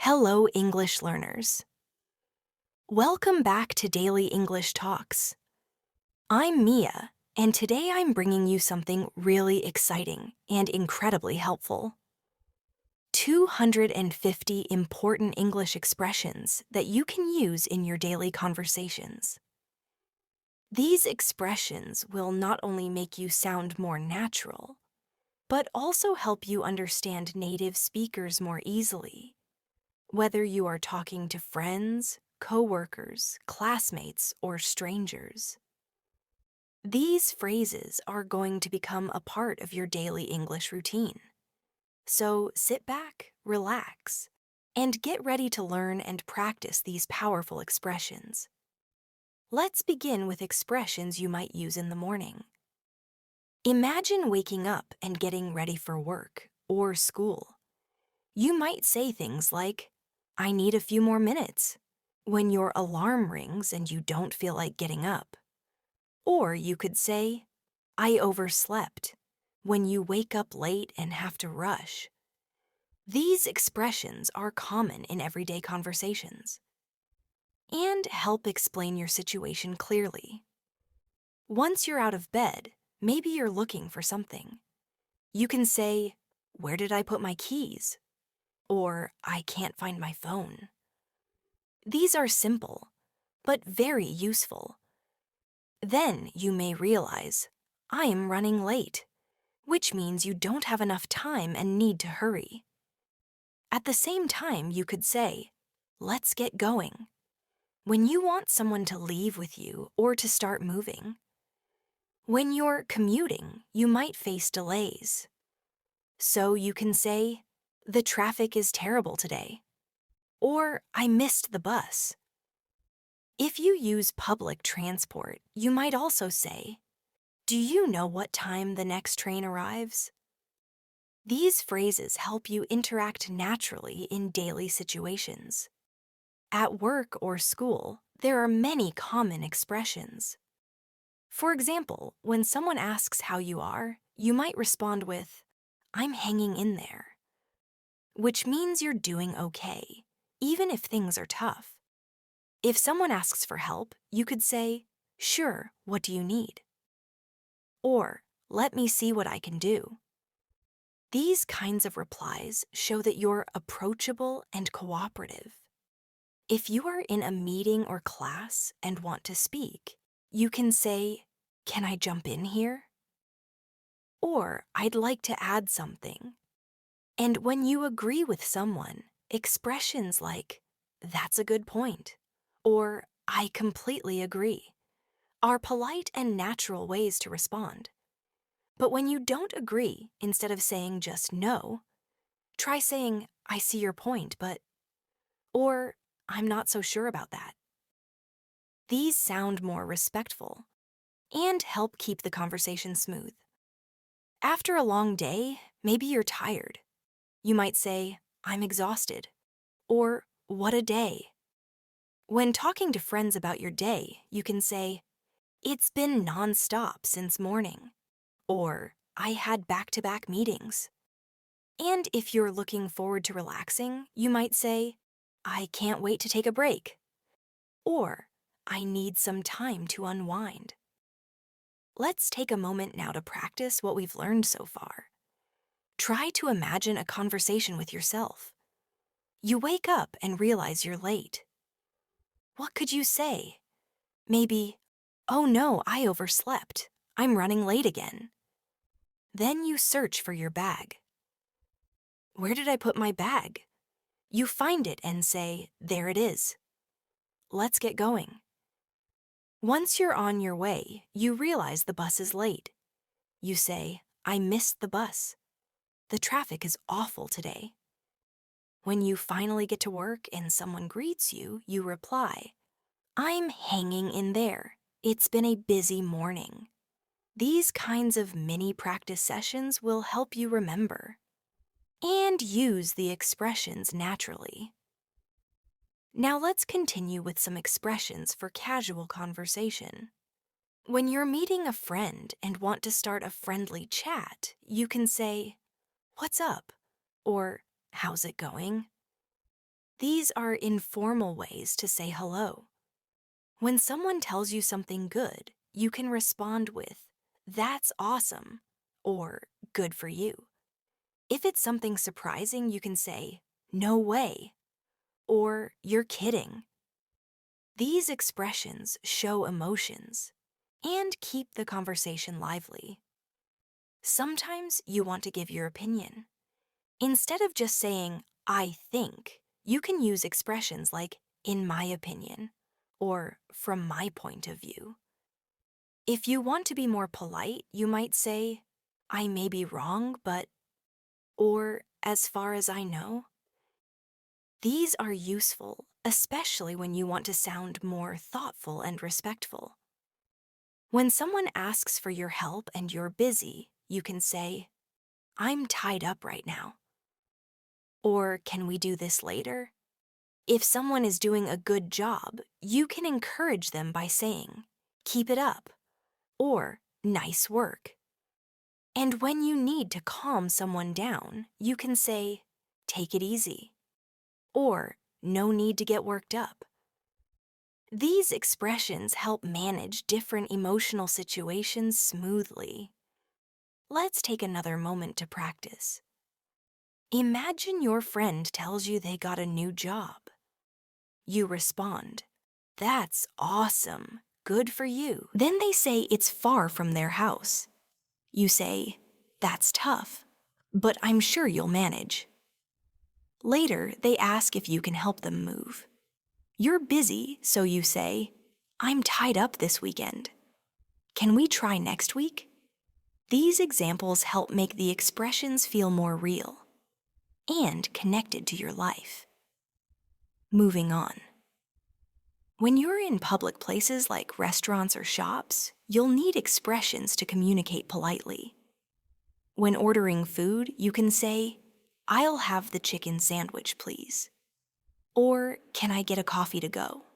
Hello, English learners. Welcome back to Daily English Talks. I'm Mia, and today I'm bringing you something really exciting and incredibly helpful. 250 important English expressions that you can use in your daily conversations. These expressions will not only make you sound more natural, but also help you understand native speakers more easily. Whether you are talking to friends, coworkers, classmates, or strangers. These phrases are going to become a part of your daily English routine. So sit back, relax, and get ready to learn and practice these powerful expressions. Let's begin with expressions you might use in the morning. Imagine waking up and getting ready for work or school. You might say things like, "I need a few more minutes," when your alarm rings and you don't feel like getting up. Or you could say, "I overslept," when you wake up late and have to rush. These expressions are common in everyday conversations and help explain your situation clearly. Once you're out of bed, maybe you're looking for something. You can say, "Where did I put my keys?" Or, "I can't find my phone." These are simple, but very useful. Then you may realize, "I am running late," which means you don't have enough time and need to hurry. At the same time, you could say, "Let's get going," when you want someone to leave with you or to start moving. When you're commuting, you might face delays. So you can say, "The traffic is terrible today," or "I missed the bus." If you use public transport, you might also say, "Do you know what time the next train arrives?" These phrases help you interact naturally in daily situations. At work or school, there are many common expressions. For example, when someone asks how you are, you might respond with, "I'm hanging in there," which means you're doing okay, even if things are tough. If someone asks for help, you could say, "Sure, what do you need?" Or, "Let me see what I can do." These kinds of replies show that you're approachable and cooperative. If you are in a meeting or class and want to speak, you can say, "Can I jump in here?" Or, "I'd like to add something." And when you agree with someone, expressions like, "That's a good point," or "I completely agree," are polite and natural ways to respond. But when you don't agree, instead of saying just "no," try saying, "I see your point, but," or "I'm not so sure about that." These sound more respectful and help keep the conversation smooth. After a long day, maybe you're tired. You might say, "I'm exhausted," or "What a day." When talking to friends about your day, you can say, "It's been nonstop since morning," or "I had back-to-back meetings." And if you're looking forward to relaxing, you might say, "I can't wait to take a break," or "I need some time to unwind." Let's take a moment now to practice what we've learned so far. Try to imagine a conversation with yourself. You wake up and realize you're late. What could you say? Maybe, "Oh no, I overslept. I'm running late again." Then you search for your bag. "Where did I put my bag?" You find it and say, "There it is." Let's get going. Once you're on your way, you realize the bus is late. You say, "I missed the bus. The traffic is awful today." When you finally get to work and someone greets you, you reply, "I'm hanging in there. It's been a busy morning." These kinds of mini practice sessions will help you remember and use the expressions naturally. Now let's continue with some expressions for casual conversation. When you're meeting a friend and want to start a friendly chat, you can say, "What's up?" or "How's it going?" These are informal ways to say hello. When someone tells you something good, you can respond with, "That's awesome," or "Good for you." If it's something surprising, you can say, "No way," or "You're kidding." These expressions show emotions and keep the conversation lively. Sometimes you want to give your opinion. Instead of just saying, "I think," you can use expressions like, "in my opinion," or "from my point of view." If you want to be more polite, you might say, "I may be wrong, but," or "as far as I know." These are useful, especially when you want to sound more thoughtful and respectful. When someone asks for your help and you're busy, you can say, "I'm tied up right now." Or, "Can we do this later?" If someone is doing a good job, you can encourage them by saying, "Keep it up," or "Nice work." And when you need to calm someone down, you can say, "Take it easy," or "No need to get worked up." These expressions help manage different emotional situations smoothly. Let's take another moment to practice. Imagine your friend tells you they got a new job. You respond, "That's awesome. Good for you." Then they say it's far from their house. You say, "That's tough, but I'm sure you'll manage." Later, they ask if you can help them move. You're busy, so you say, "I'm tied up this weekend. Can we try next week?" These examples help make the expressions feel more real and connected to your life. Moving on. When you're in public places like restaurants or shops, you'll need expressions to communicate politely. When ordering food, you can say, "I'll have the chicken sandwich, please." Or, "Can I get a coffee to go?"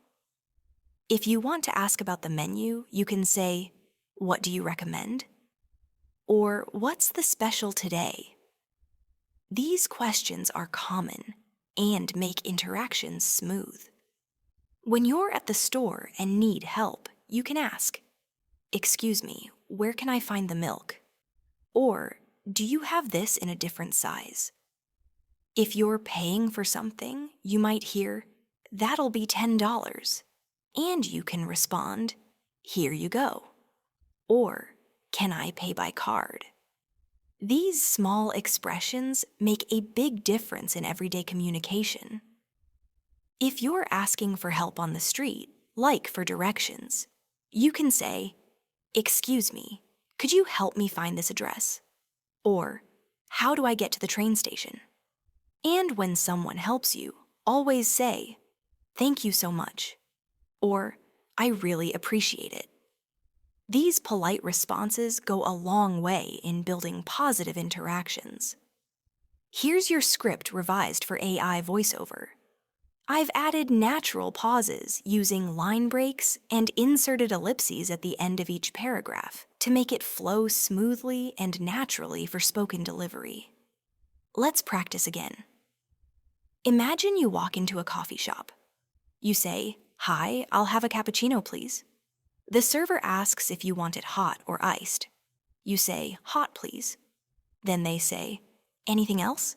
If you want to ask about the menu, you can say, "What do you recommend?" Or, "What's the special today?" These questions are common and make interactions smooth. When you're at the store and need help, you can ask, "Excuse me, where can I find the milk?" Or, "Do you have this in a different size?" If you're paying for something, you might hear, "That'll be $10." And you can respond, "Here you go." Or, "Can I pay by card?" These small expressions make a big difference in everyday communication. If you're asking for help on the street, like for directions, you can say, "Excuse me, could you help me find this address?" Or, "How do I get to the train station?" And when someone helps you, always say, "Thank you so much," or "I really appreciate it." These polite responses go a long way in building positive interactions. Here's your script revised for AI voiceover. I've added natural pauses using line breaks and inserted ellipses at the end of each paragraph to make it flow smoothly and naturally for spoken delivery. Let's practice again. Imagine you walk into a coffee shop. You say, "Hi, I'll have a cappuccino, please." The server asks if you want it hot or iced. You say, "Hot, please." Then they say, "Anything else?"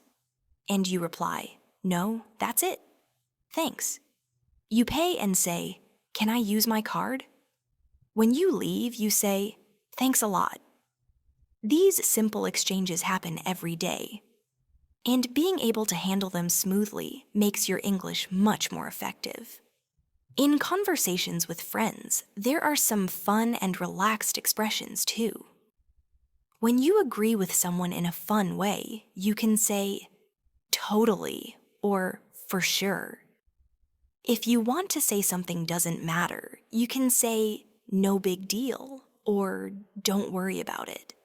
And you reply, "No, that's it. Thanks." You pay and say, "Can I use my card?" When you leave, you say, "Thanks a lot." These simple exchanges happen every day, and being able to handle them smoothly makes your English much more effective. In conversations with friends, there are some fun and relaxed expressions too. When you agree with someone in a fun way, you can say, "Totally," or "For sure." If you want to say something doesn't matter, you can say, "No big deal," or "Don't worry about it."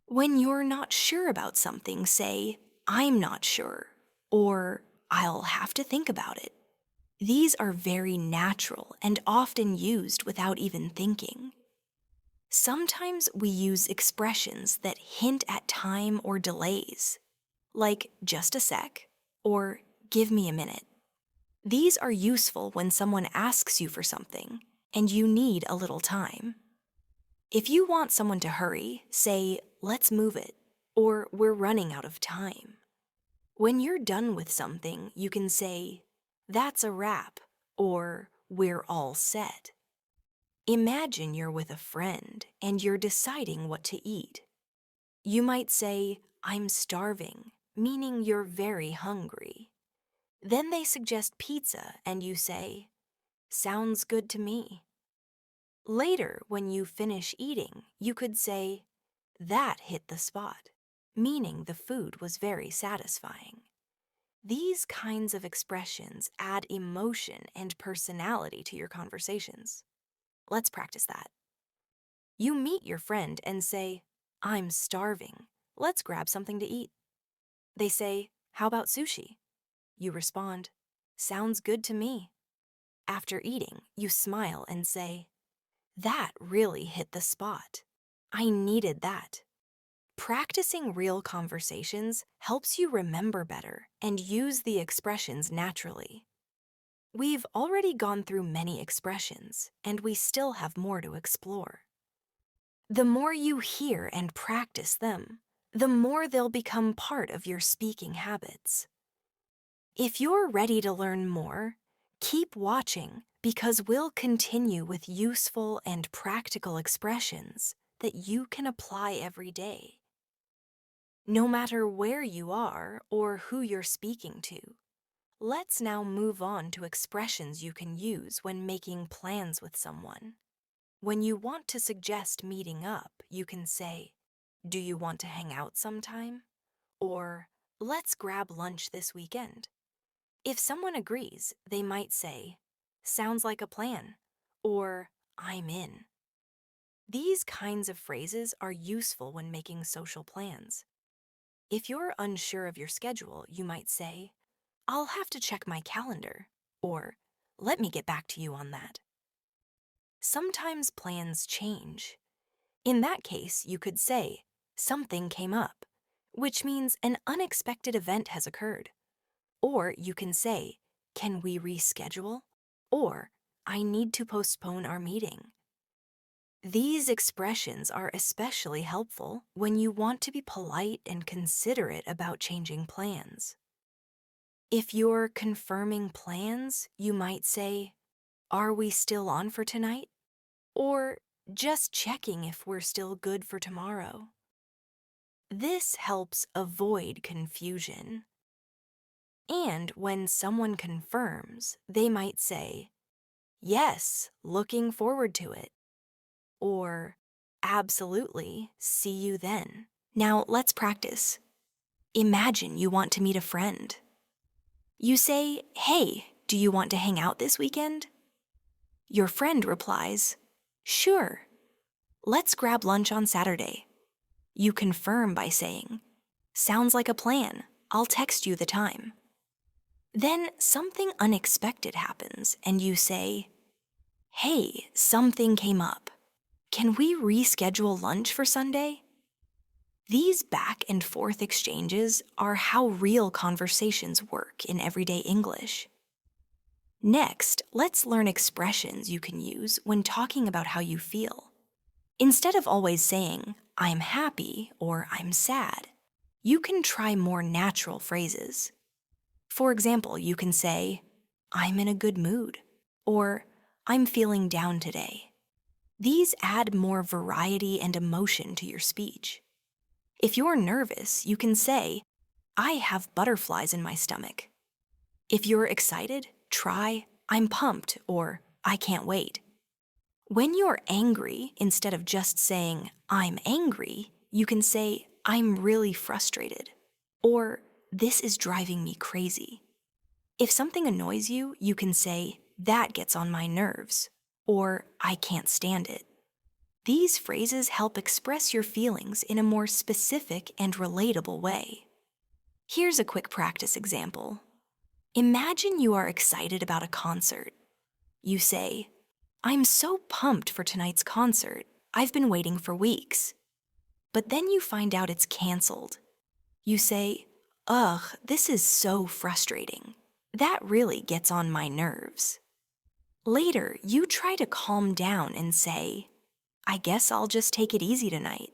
When you're not sure about something, say, "I'm not sure," or "I'll have to think about it." These are very natural and often used without even thinking. Sometimes we use expressions that hint at time or delays, like "just a sec" or "give me a minute." These are useful when someone asks you for something and you need a little time. If you want someone to hurry, say, "Let's move it," or "We're running out of time." When you're done with something, you can say, "That's a wrap," or "We're all set." Imagine you're with a friend and you're deciding what to eat. You might say, "I'm starving," meaning you're very hungry. Then they suggest pizza and you say, "Sounds good to me." Later, when you finish eating, you could say, "That hit the spot," meaning the food was very satisfying. These kinds of expressions add emotion and personality to your conversations. Let's practice that. You meet your friend and say, "I'm starving. Let's grab something to eat." They say, "How about sushi?" You respond, "Sounds good to me." After eating, you smile and say, "That really hit the spot. I needed that." Practicing real conversations helps you remember better and use the expressions naturally. We've already gone through many expressions, and we still have more to explore. The more you hear and practice them, the more they'll become part of your speaking habits. If you're ready to learn more, keep watching because we'll continue with useful and practical expressions that you can apply every day. No matter where you are or who you're speaking to, let's now move on to expressions you can use when making plans with someone. When you want to suggest meeting up, you can say, "Do you want to hang out sometime?" Or, "Let's grab lunch this weekend." If someone agrees, they might say, "Sounds like a plan," or "I'm in." These kinds of phrases are useful when making social plans. If you're unsure of your schedule, you might say, "I'll have to check my calendar," or "Let me get back to you on that." Sometimes plans change. In that case, you could say, "Something came up," which means an unexpected event has occurred. Or you can say, "Can we reschedule?" Or, "I need to postpone our meeting." These expressions are especially helpful when you want to be polite and considerate about changing plans. If you're confirming plans, you might say, "Are we still on for tonight?" Or, "Just checking if we're still good for tomorrow." This helps avoid confusion. And when someone confirms, they might say, "Yes, looking forward to it." Or, "Absolutely, see you then." Now let's practice. Imagine you want to meet a friend. You say, "Hey, do you want to hang out this weekend?" Your friend replies, "Sure. Let's grab lunch on Saturday." You confirm by saying, "Sounds like a plan. I'll text you the time." Then something unexpected happens and you say, "Hey, something came up. Can we reschedule lunch for Sunday?" These back and forth exchanges are how real conversations work in everyday English. Next, let's learn expressions you can use when talking about how you feel. Instead of always saying, "I'm happy" or "I'm sad," you can try more natural phrases. For example, you can say, "I'm in a good mood," or "I'm feeling down today." These add more variety and emotion to your speech. If you're nervous, you can say, "I have butterflies in my stomach." If you're excited, try, "I'm pumped," or "I can't wait." When you're angry, instead of just saying, "I'm angry," you can say, "I'm really frustrated," or "This is driving me crazy." If something annoys you, you can say, "That gets on my nerves," or "I can't stand it." These phrases help express your feelings in a more specific and relatable way. Here's a quick practice example. Imagine you are excited about a concert. You say, "I'm so pumped for tonight's concert. I've been waiting for weeks." But then you find out it's canceled. You say, "Ugh, this is so frustrating." That really gets on my nerves. Later, you try to calm down and say, I guess I'll just take it easy tonight.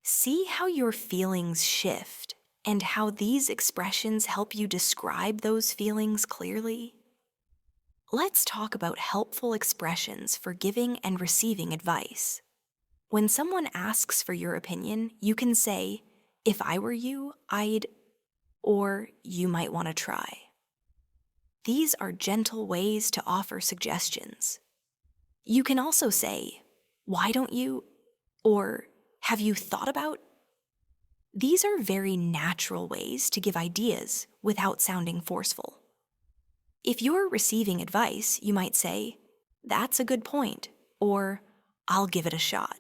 See how your feelings shift and how these expressions help you describe those feelings clearly. Let's talk about helpful expressions for giving and receiving advice. When someone asks for your opinion, you can say, if I were you, I'd, or you might want to try. These are gentle ways to offer suggestions. You can also say, why don't you, or have you thought about? These are very natural ways to give ideas without sounding forceful. If you're receiving advice, you might say, that's a good point, or I'll give it a shot.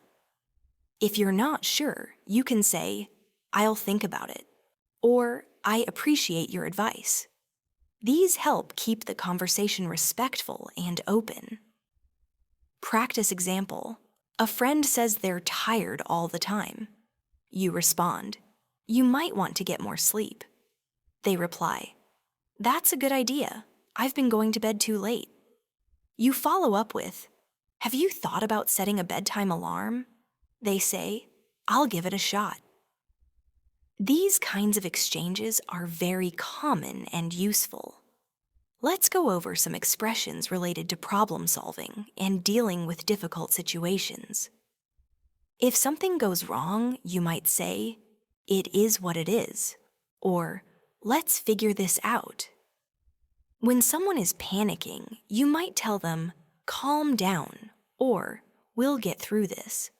If you're not sure, you can say, I'll think about it, or I appreciate your advice. These help keep the conversation respectful and open. Practice example. A friend says they're tired all the time. You respond, you might want to get more sleep. They reply, that's a good idea. I've been going to bed too late. You follow up with, have you thought about setting a bedtime alarm? They say, I'll give it a shot. These kinds of exchanges are very common and useful. Let's go over some expressions related to problem solving and dealing with difficult situations. If something goes wrong, you might say, it is what it is, or let's figure this out. When someone is panicking, you might tell them, calm down, or we'll get through this.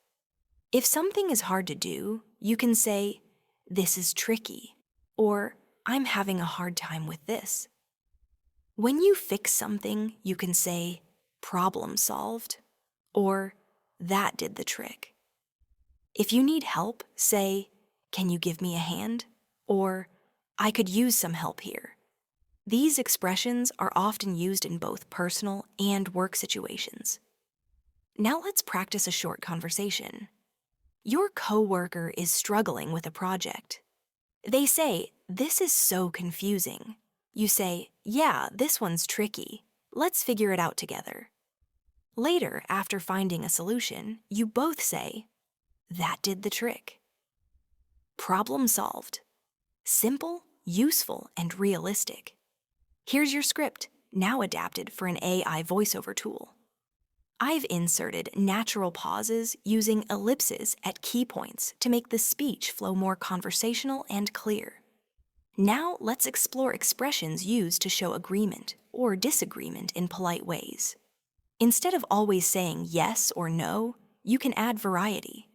If something is hard to do, you can say, this is tricky, or I'm having a hard time with this. When you fix something, you can say, problem solved, or that did the trick. If you need help, say, can you give me a hand? Or I could use some help here. These expressions are often used in both personal and work situations. Now let's practice a short conversation. Your coworker is struggling with a project. They say, this is so confusing. You say, yeah, this one's tricky. Let's figure it out together. Later, after finding a solution, you both say, that did the trick. Problem solved. Simple, useful, and realistic. Here's your script, now adapted for an AI voiceover tool. I've inserted natural pauses using ellipses at key points to make the speech flow more conversational and clear. Now let's explore expressions used to show agreement or disagreement in polite ways. Instead of always saying yes or no, you can add variety.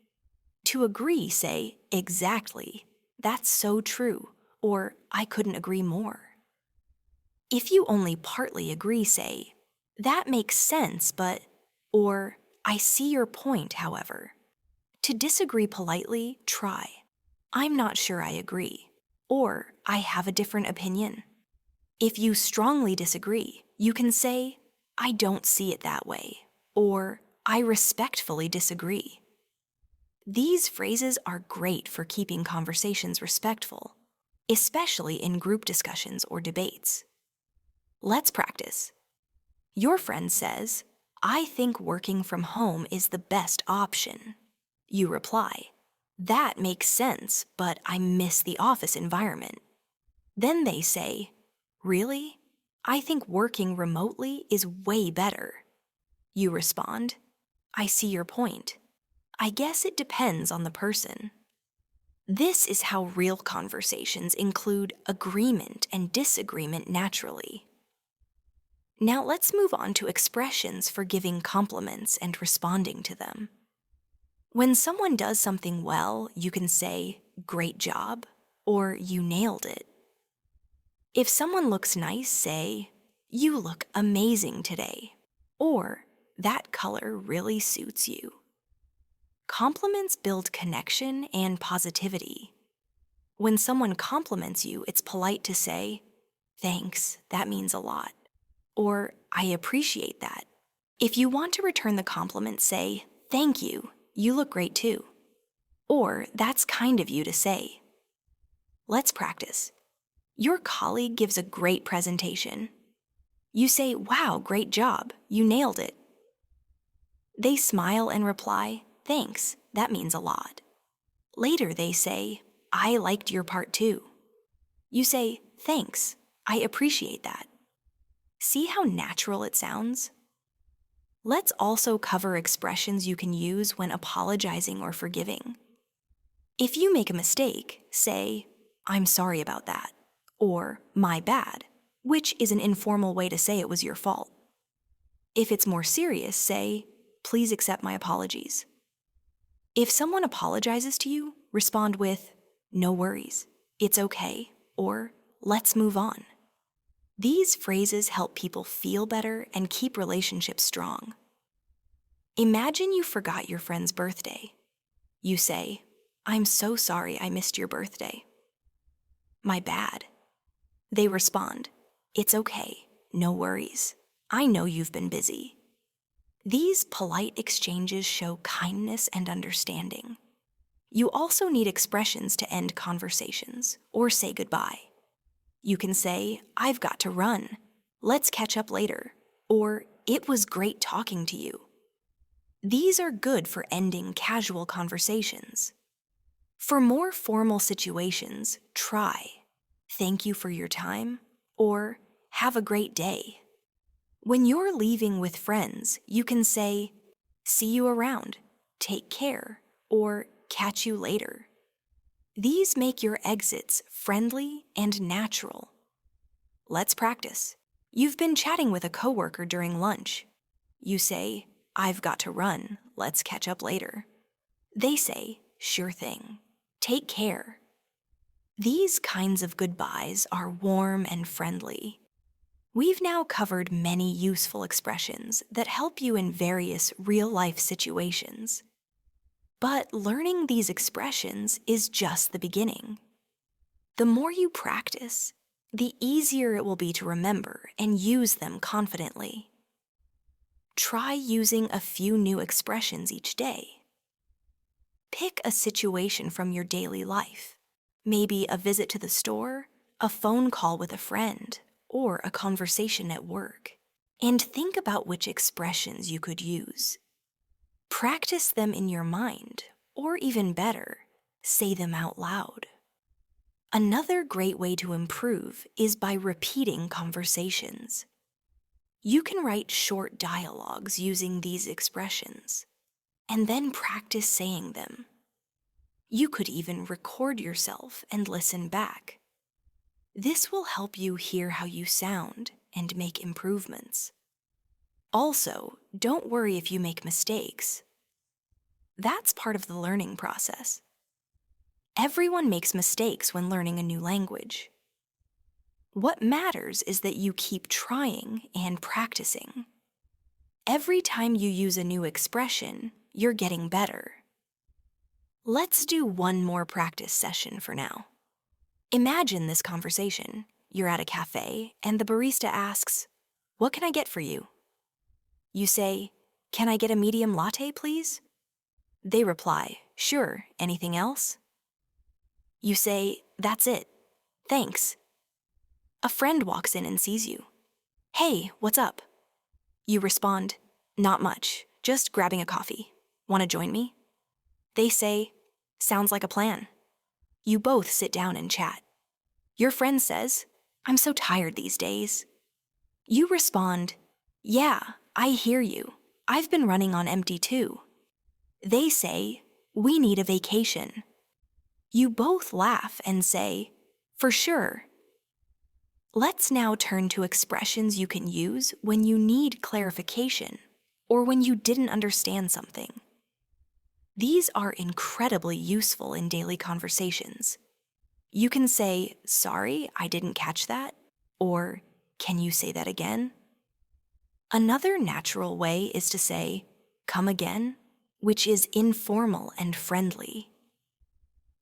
To agree, say, exactly, that's so true, or I couldn't agree more. If you only partly agree, say, that makes sense, but, or I see your point, however. To disagree politely, try, I'm not sure I agree, or I have a different opinion. If you strongly disagree, you can say, I don't see it that way, or I respectfully disagree. These phrases are great for keeping conversations respectful, especially in group discussions or debates. Let's practice. Your friend says, I think working from home is the best option. You reply, that makes sense, but I miss the office environment. Then they say, really? I think working remotely is way better. You respond, I see your point. I guess it depends on the person. This is how real conversations include agreement and disagreement naturally. Now let's move on to expressions for giving compliments and responding to them. When someone does something well, you can say, great job, or you nailed it. If someone looks nice, say, you look amazing today, or that color really suits you. Compliments build connection and positivity. When someone compliments you, it's polite to say, thanks, that means a lot. Or, I appreciate that. If you want to return the compliment, say, thank you, you look great too. Or, that's kind of you to say. Let's practice. Your colleague gives a great presentation. You say, "Wow, great job, you nailed it." They smile and reply, "Thanks, that means a lot." Later they say, "I liked your part too." You say, "Thanks, I appreciate that." See how natural it sounds? Let's also cover expressions you can use when apologizing or forgiving. If you make a mistake, say, "I'm sorry about that," or "My bad," which is an informal way to say it was your fault. If it's more serious, say, "Please accept my apologies." If someone apologizes to you, respond with, "No worries, it's okay," or "Let's move on." These phrases help people feel better and keep relationships strong. Imagine you forgot your friend's birthday. You say, "I'm so sorry I missed your birthday." "My bad." They respond, "It's okay, no worries. I know you've been busy." These polite exchanges show kindness and understanding. You also need expressions to end conversations or say goodbye. You can say, "I've got to run. Let's catch up later," or "It was great talking to you." These are good for ending casual conversations. For more formal situations, try, "Thank you for your time," or "Have a great day." When you're leaving with friends, you can say, "See you around," "Take care," or "Catch you later." These make your exits friendly and natural. Let's practice. You've been chatting with a coworker during lunch. You say, "I've got to run. Let's catch up later." They say, "Sure thing. Take care." These kinds of goodbyes are warm and friendly. We've now covered many useful expressions that help you in various real-life situations. But learning these expressions is just the beginning. The more you practice, the easier it will be to remember and use them confidently. Try using a few new expressions each day. Pick a situation from your daily life, maybe a visit to the store, a phone call with a friend, or a conversation at work, and think about which expressions you could use. Practice them in your mind, or even better, say them out loud. Another great way to improve is by repeating conversations. You can write short dialogues using these expressions, and then practice saying them. You could even record yourself and listen back. This will help you hear how you sound and make improvements. Also, don't worry if you make mistakes. That's part of the learning process. Everyone makes mistakes when learning a new language. What matters is that you keep trying and practicing. Every time you use a new expression, you're getting better. Let's do one more practice session for now. Imagine this conversation. You're at a cafe, and the barista asks, "What can I get for you?" You say, "Can I get a medium latte, please?" They reply, "Sure, anything else?" You say, "That's it. Thanks." A friend walks in and sees you. "Hey, what's up?" You respond, "Not much, just grabbing a coffee. Want to join me?" They say, "Sounds like a plan." You both sit down and chat. Your friend says, "I'm so tired these days." You respond, "Yeah, I hear you. I've been running on empty too." They say, "We need a vacation." You both laugh and say, "For sure." Let's now turn to expressions you can use when you need clarification or when you didn't understand something. These are incredibly useful in daily conversations. You can say, "Sorry, I didn't catch that," or "Can you say that again?" Another natural way is to say, "Come again," which is informal and friendly.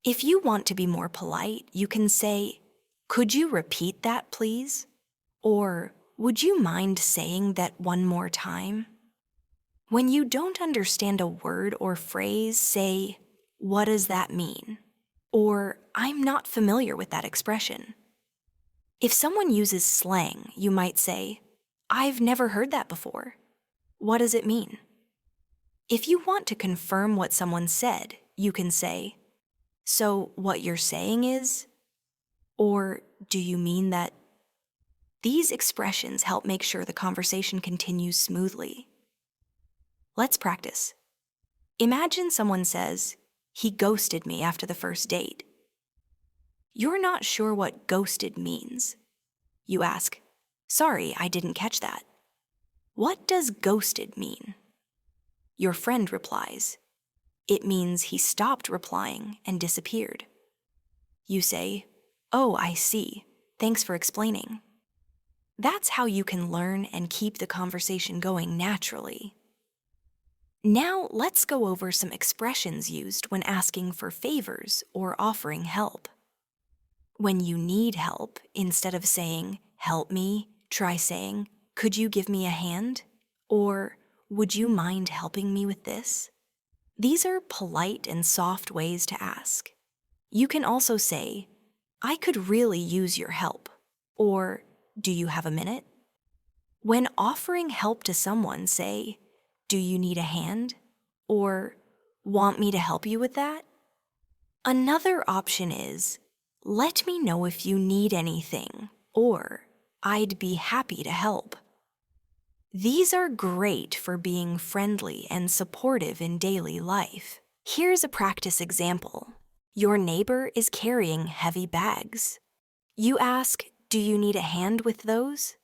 If you want to be more polite, you can say, "Could you repeat that, please?" Or, "Would you mind saying that one more time?" When you don't understand a word or phrase, say, "What does that mean?" Or, "I'm not familiar with that expression." If someone uses slang, you might say, "I've never heard that before. What does it mean?" If you want to confirm what someone said, you can say, "So what you're saying is," or "Do you mean that?" These expressions help make sure the conversation continues smoothly. Let's practice. Imagine someone says, "He ghosted me after the first date." You're not sure what ghosted means. You ask, "Sorry, I didn't catch that. What does ghosted mean?" Your friend replies, "It means he stopped replying and disappeared." You say, "Oh, I see. Thanks for explaining." That's how you can learn and keep the conversation going naturally. Now let's go over some expressions used when asking for favors or offering help. When you need help, instead of saying, "Help me," try saying, "Could you give me a hand?" Or, "Would you mind helping me with this?" These are polite and soft ways to ask. You can also say, "I could really use your help," or, "Do you have a minute?" When offering help to someone, say, "Do you need a hand?" or "Want me to help you with that?" Another option is, "Let me know if you need anything," or "I'd be happy to help." These are great for being friendly and supportive in daily life. Here's a practice example. Your neighbor is carrying heavy bags. You ask, "Do you need a hand with those?"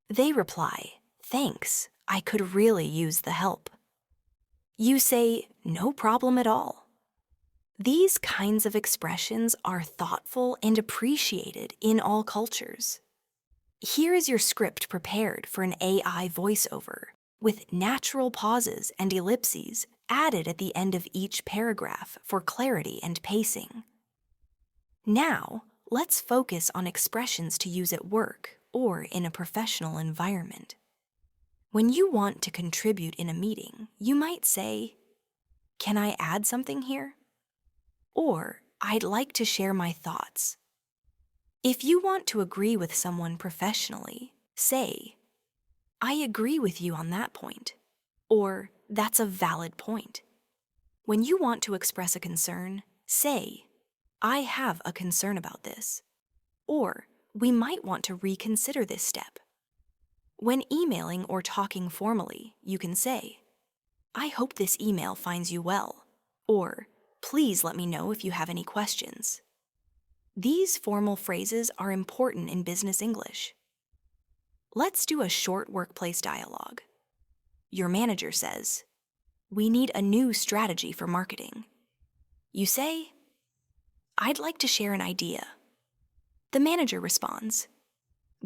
They reply, "Thanks, I could really use the help." You say, "No problem at all." These kinds of expressions are thoughtful and appreciated in all cultures. Here is your script prepared for an AI voiceover, with natural pauses and ellipses added at the end of each paragraph for clarity and pacing. Now, let's focus on expressions to use at work or in a professional environment. When you want to contribute in a meeting, you might say, "Can I add something here?" Or, "I'd like to share my thoughts." If you want to agree with someone professionally, say, "I agree with you on that point," or "That's a valid point." When you want to express a concern, say, "I have a concern about this," or "We might want to reconsider this step." When emailing or talking formally, you can say, "I hope this email finds you well," or "Please let me know if you have any questions." These formal phrases are important in business English. Let's do a short workplace dialogue. Your manager says, "We need a new strategy for marketing." You say, "I'd like to share an idea." The manager responds,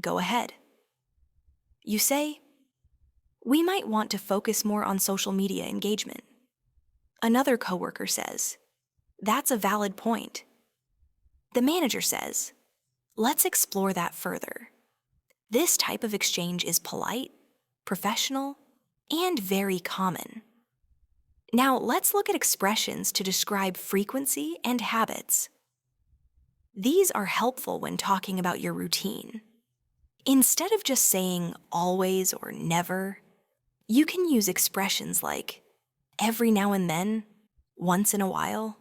"Go ahead." You say, "We might want to focus more on social media engagement." Another coworker says, "That's a valid point." The manager says, "Let's explore that further." This type of exchange is polite, professional, and very common. Now let's look at expressions to describe frequency and habits. These are helpful when talking about your routine. Instead of just saying always or never, you can use expressions like every now and then, once in a while,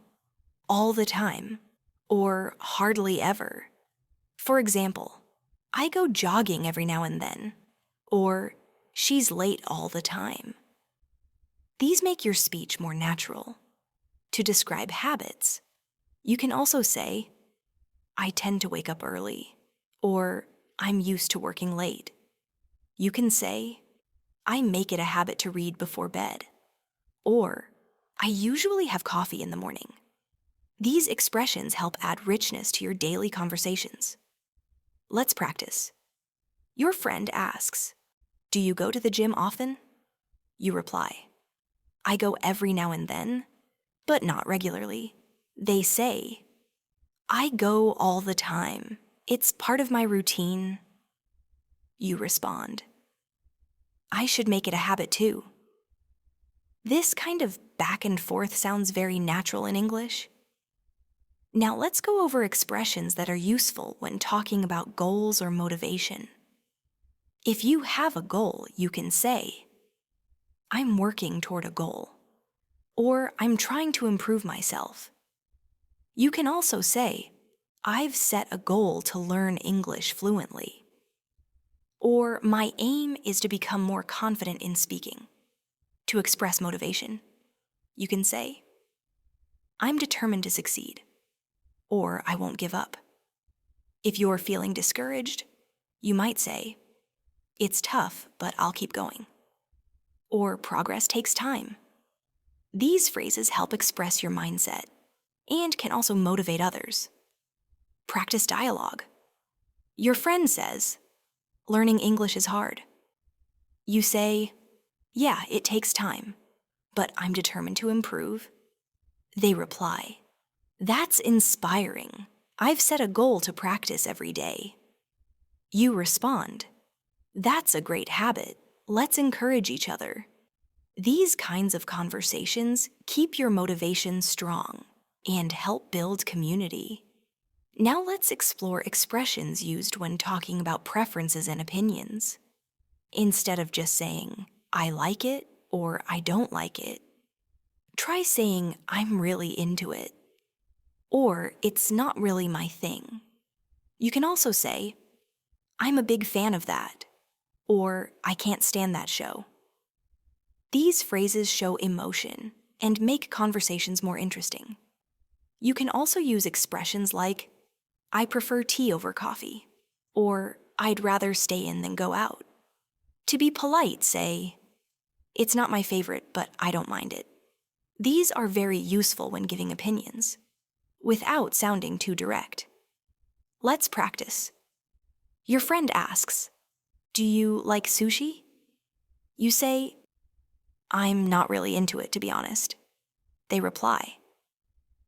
all the time, or hardly ever. For example, "I go jogging every now and then," or "She's late all the time." These make your speech more natural. To describe habits, you can also say, "I tend to wake up early," or "I'm used to working late." You can say, "I make it a habit to read before bed," or "I usually have coffee in the morning." These expressions help add richness to your daily conversations. Let's practice. Your friend asks, "Do you go to the gym often?" You reply, "I go every now and then, but not regularly." They say, "I go all the time. It's part of my routine." You respond, "I should make it a habit too." This kind of back and forth sounds very natural in English. Now let's go over expressions that are useful when talking about goals or motivation. If you have a goal, you can say, I'm working toward a goal, or I'm trying to improve myself. You can also say, I've set a goal to learn English fluently, or my aim is to become more confident in speaking. To express motivation, you can say, I'm determined to succeed, or I won't give up. If you're feeling discouraged, you might say, it's tough, but I'll keep going. Or progress takes time. These phrases help express your mindset and can also motivate others. Practice dialogue. Your friend says, learning English is hard. You say, yeah, it takes time, but I'm determined to improve. They reply, that's inspiring. I've set a goal to practice every day. You respond, that's a great habit. Let's encourage each other. These kinds of conversations keep your motivation strong and help build community. Now let's explore expressions used when talking about preferences and opinions. Instead of just saying, I like it or I don't like it, try saying, I'm really into it, or it's not really my thing. You can also say, I'm a big fan of that, or I can't stand that show. These phrases show emotion and make conversations more interesting. You can also use expressions like, I prefer tea over coffee, or I'd rather stay in than go out. To be polite, say, it's not my favorite, but I don't mind it. These are very useful when giving opinions, without sounding too direct. Let's practice. Your friend asks, do you like sushi? You say, I'm not really into it, to be honest. They reply,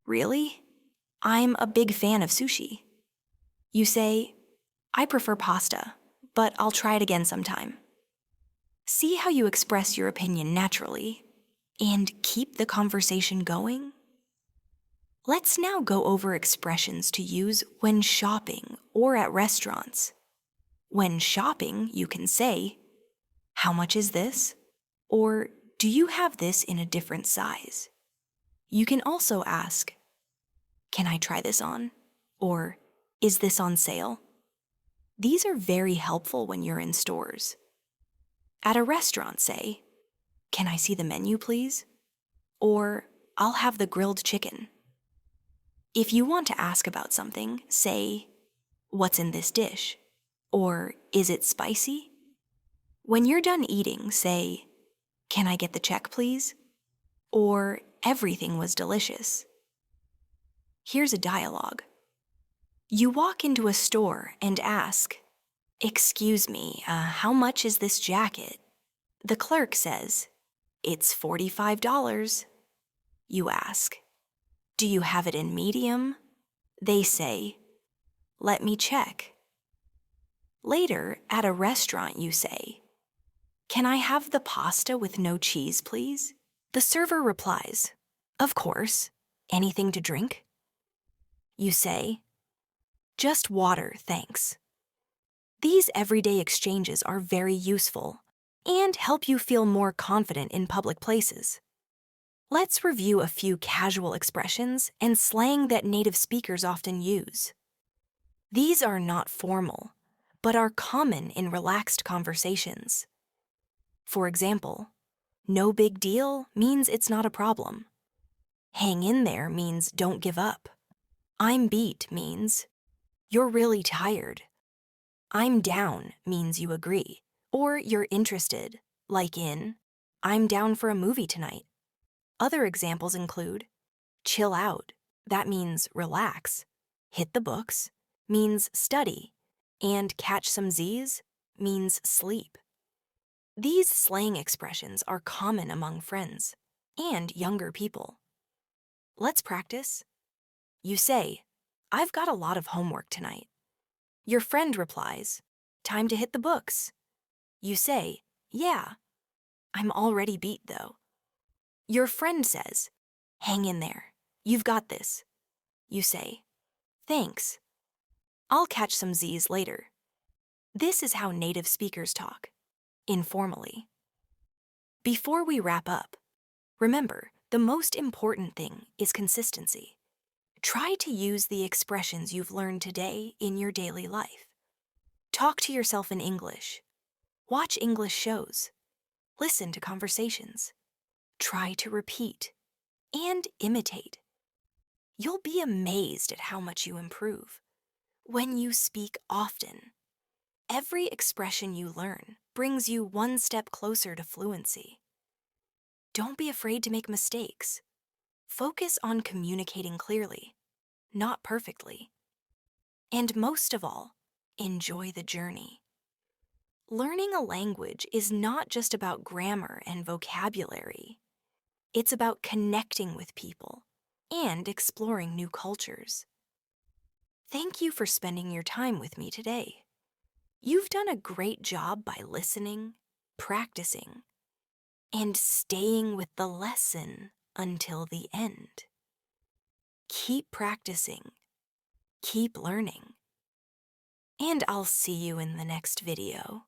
really? I'm a big fan of sushi. You say, I prefer pasta, but I'll try it again sometime. See how you express your opinion naturally and keep the conversation going? Let's now go over expressions to use when shopping or at restaurants. When shopping, you can say, how much is this? Or do you have this in a different size? You can also ask, can I try this on? Or is this on sale? These are very helpful when you're in stores. At a restaurant, say, can I see the menu, please? Or I'll have the grilled chicken. If you want to ask about something, say, what's in this dish? Or is it spicy? When you're done eating, say, can I get the check, please? Or everything was delicious. Here's a dialogue. You walk into a store and ask, excuse me, how much is this jacket? The clerk says, it's $45. You ask, do you have it in medium? They say, let me check. Later, at a restaurant, you say, can I have the pasta with no cheese, please? The server replies, of course. Anything to drink? You say, just water, thanks. These everyday exchanges are very useful and help you feel more confident in public places. Let's review a few casual expressions and slang that native speakers often use. These are not formal, but are common in relaxed conversations. For example, no big deal means it's not a problem. Hang in there means don't give up. I'm beat means you're really tired. I'm down means you agree, or you're interested, like in, I'm down for a movie tonight. Other examples include, chill out, that means relax. Hit the books means study, and catch some Z's means sleep. These slang expressions are common among friends and younger people. Let's practice. You say, I've got a lot of homework tonight. Your friend replies, time to hit the books. You say, yeah, I'm already beat though. Your friend says, hang in there, you've got this. You say, "Thanks. I'll catch some Z's later." This is how native speakers talk, informally. Before we wrap up, remember, the most important thing is consistency. Try to use the expressions you've learned today in your daily life. Talk to yourself in English. Watch English shows. Listen to conversations. Try to repeat and imitate. You'll be amazed at how much you improve. When you speak often, every expression you learn brings you one step closer to fluency. Don't be afraid to make mistakes. Focus on communicating clearly, not perfectly. And most of all, enjoy the journey. Learning a language is not just about grammar and vocabulary. It's about connecting with people and exploring new cultures. Thank you for spending your time with me today. You've done a great job by listening, practicing, and staying with the lesson until the end. Keep practicing, keep learning, and I'll see you in the next video.